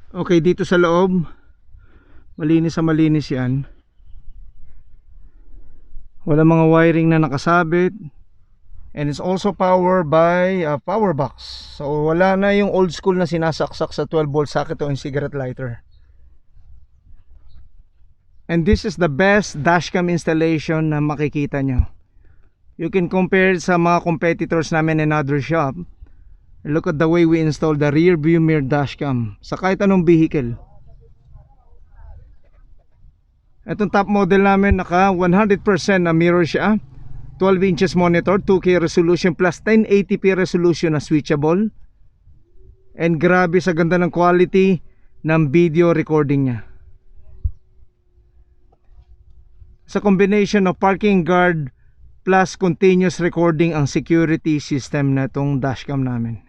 Okay, dito sa loob malinis sa malinis yan. Wala mga wiring na nakasabit. And it's also powered by a power box. So wala na yung old school na sinasaksak sa 12 volt socket o yung cigarette lighter. And this is the best dashcam installation na makikita nyo. You can compare it sa mga competitors namin in other shop. Look at the way we install the Rear View Mirror Dashcam sa kahit anong vehicle. Itong top model namin naka 100% na mirror siya, 12 inches monitor, 2K resolution plus 1080p resolution na switchable. And grabe sa ganda ng quality ng video recording niya. Sa combination of parking guard plus continuous recording ang security system na itong dashcam namin.